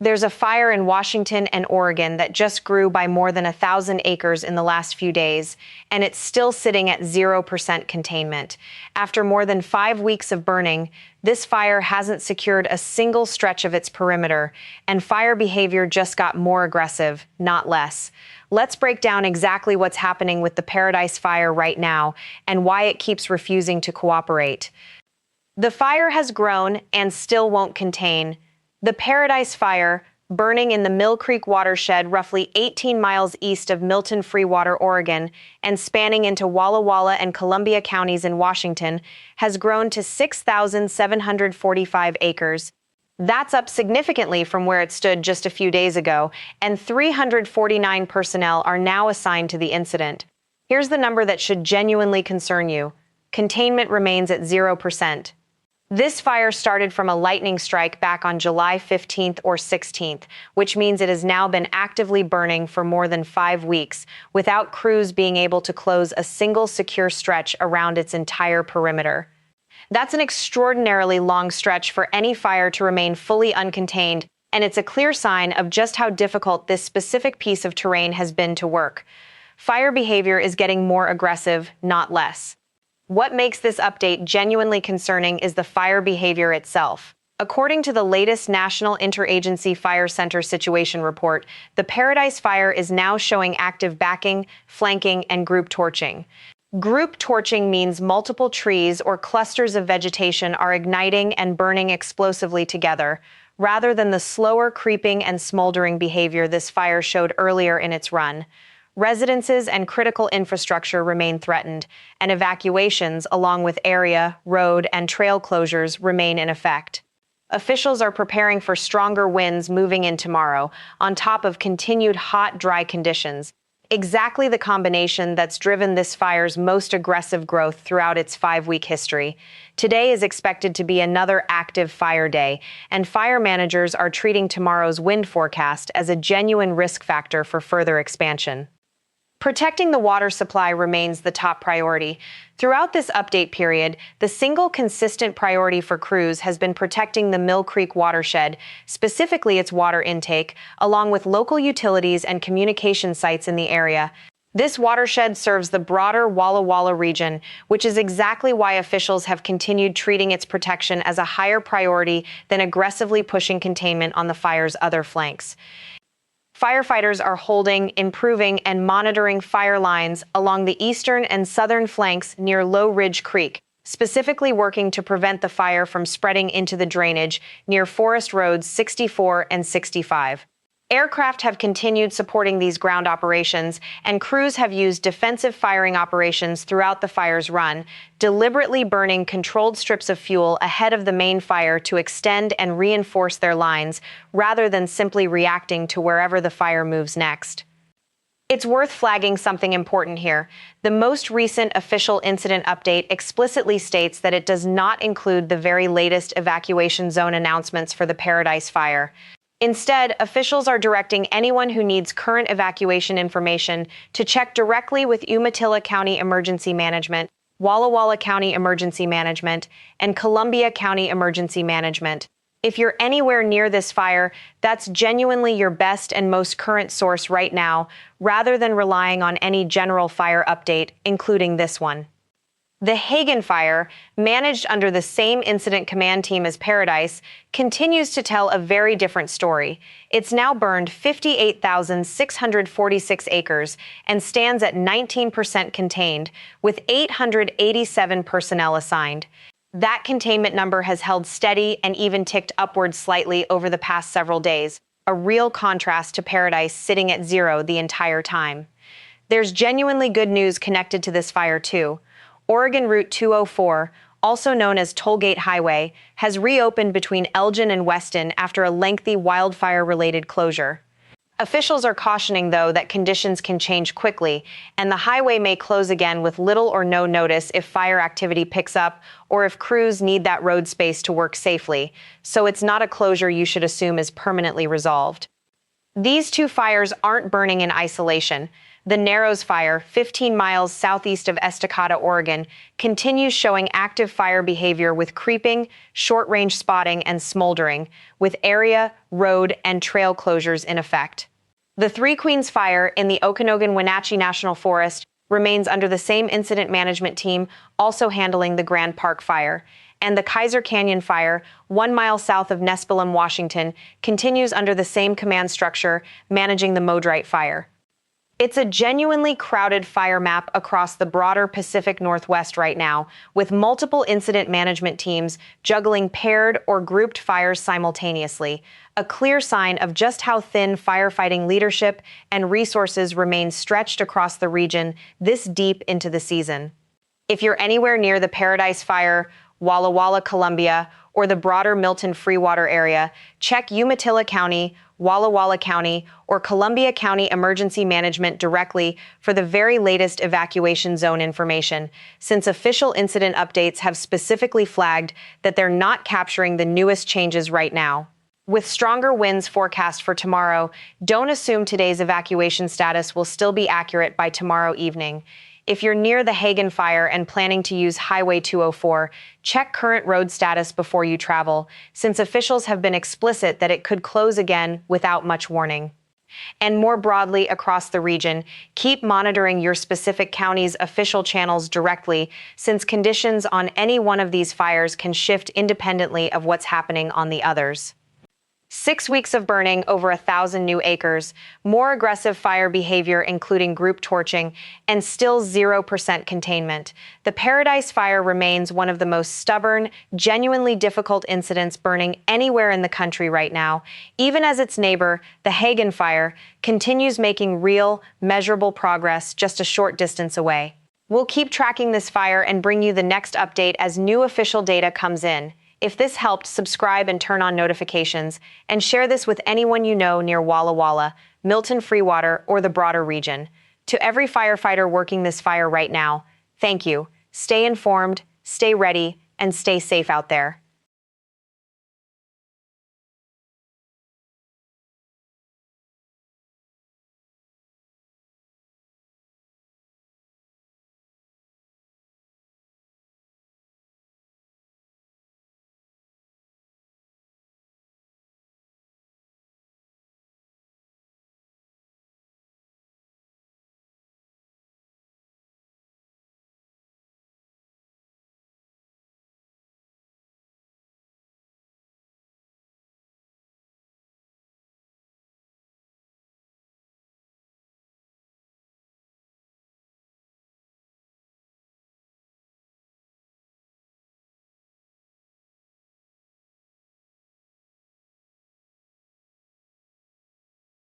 There's a fire in Washington and Oregon that just grew by more than 1,000 acres in the last few days, and it's still sitting at 0% containment. After more than 5 weeks of burning, this fire hasn't secured a single stretch of its perimeter, and fire behavior just got more aggressive, not less. Let's break down exactly what's happening with the Paradise Fire right now and why it keeps refusing to cooperate. The fire has grown and still won't contain. The Paradise Fire, burning in the Mill Creek watershed roughly 18 miles east of Milton Freewater, Oregon, and spanning into Walla Walla and Columbia counties in Washington, has grown to 6,745 acres. That's up significantly from where it stood just a few days ago, and 349 personnel are now assigned to the incident. Here's the number that should genuinely concern you. Containment remains at 0%. This fire started from a lightning strike back on July 15th or 16th, which means it has now been actively burning for more than 5 weeks, without crews being able to close a single secure stretch around its entire perimeter. That's an extraordinarily long stretch for any fire to remain fully uncontained, and it's a clear sign of just how difficult this specific piece of terrain has been to work. Fire behavior is getting more aggressive, not less. What makes this update genuinely concerning is the fire behavior itself. According to the latest National Interagency Fire Center Situation Report, the Paradise Fire is now showing active backing, flanking, and group torching. Group torching means multiple trees or clusters of vegetation are igniting and burning explosively together, rather than the slower creeping and smoldering behavior this fire showed earlier in its run. Residences and critical infrastructure remain threatened, and evacuations, along with area, road, and trail closures, remain in effect. Officials are preparing for stronger winds moving in tomorrow, on top of continued hot, dry conditions. Exactly the combination that's driven this fire's most aggressive growth throughout its 5-week history. Today is expected to be another active fire day, and fire managers are treating tomorrow's wind forecast as a genuine risk factor for further expansion. Protecting the water supply remains the top priority. Throughout this update period, the single consistent priority for crews has been protecting the Mill Creek watershed, specifically its water intake, along with local utilities and communication sites in the area. This watershed serves the broader Walla Walla region, which is exactly why officials have continued treating its protection as a higher priority than aggressively pushing containment on the fire's other flanks. Firefighters are holding, improving, and monitoring fire lines along the eastern and southern flanks near Low Ridge Creek, specifically working to prevent the fire from spreading into the drainage near Forest Roads 64 and 65. Aircraft have continued supporting these ground operations, and crews have used defensive firing operations throughout the fire's run, deliberately burning controlled strips of fuel ahead of the main fire to extend and reinforce their lines, rather than simply reacting to wherever the fire moves next. It's worth flagging something important here. The most recent official incident update explicitly states that it does not include the very latest evacuation zone announcements for the Paradise Fire. Instead, officials are directing anyone who needs current evacuation information to check directly with Umatilla County Emergency Management, Walla Walla County Emergency Management, and Columbia County Emergency Management. If you're anywhere near this fire, that's genuinely your best and most current source right now, rather than relying on any general fire update, including this one. The Hagen Fire, managed under the same incident command team as Paradise, continues to tell a very different story. It's now burned 58,646 acres and stands at 19% contained, with 887 personnel assigned. That containment number has held steady and even ticked upwards slightly over the past several days, a real contrast to Paradise sitting at 0 the entire time. There's genuinely good news connected to this fire, too. Oregon Route 204, also known as Tollgate Highway, has reopened between Elgin and Weston after a lengthy wildfire-related closure. Officials are cautioning, though, that conditions can change quickly, and the highway may close again with little or no notice if fire activity picks up or if crews need that road space to work safely, so it's not a closure you should assume is permanently resolved. These two fires aren't burning in isolation. The Narrows Fire, 15 miles southeast of Estacada, Oregon, continues showing active fire behavior with creeping, short-range spotting, and smoldering, with area, road, and trail closures in effect. The Three Queens Fire in the Okanogan-Wenatchee National Forest remains under the same incident management team, also handling the Grand Park Fire. And the Kaiser Canyon Fire, 1 mile south of Nespelem, Washington, continues under the same command structure, managing the Modrite Fire. It's a genuinely crowded fire map across the broader Pacific Northwest right now, with multiple incident management teams juggling paired or grouped fires simultaneously, a clear sign of just how thin firefighting leadership and resources remain stretched across the region this deep into the season. If you're anywhere near the Paradise Fire, Walla Walla, Columbia, or the broader Milton Freewater area, check Umatilla County, Walla Walla County, or Columbia County Emergency Management directly for the very latest evacuation zone information, since official incident updates have specifically flagged that they're not capturing the newest changes right now. With stronger winds forecast for tomorrow, don't assume today's evacuation status will still be accurate by tomorrow evening. If you're near the Hagen Fire and planning to use Highway 204, check current road status before you travel, since officials have been explicit that it could close again without much warning. And more broadly across the region, keep monitoring your specific county's official channels directly, since conditions on any one of these fires can shift independently of what's happening on the others. 6 weeks of burning over 1,000 new acres, more aggressive fire behavior including group torching, and still 0% containment. The Paradise Fire remains one of the most stubborn, genuinely difficult incidents burning anywhere in the country right now, even as its neighbor, the Hagen Fire, continues making real, measurable progress just a short distance away. We'll keep tracking this fire and bring you the next update as new official data comes in. If this helped, subscribe and turn on notifications, and share this with anyone you know near Walla Walla, Milton Freewater, or the broader region. To every firefighter working this fire right now, thank you. Stay informed, stay ready, and stay safe out there.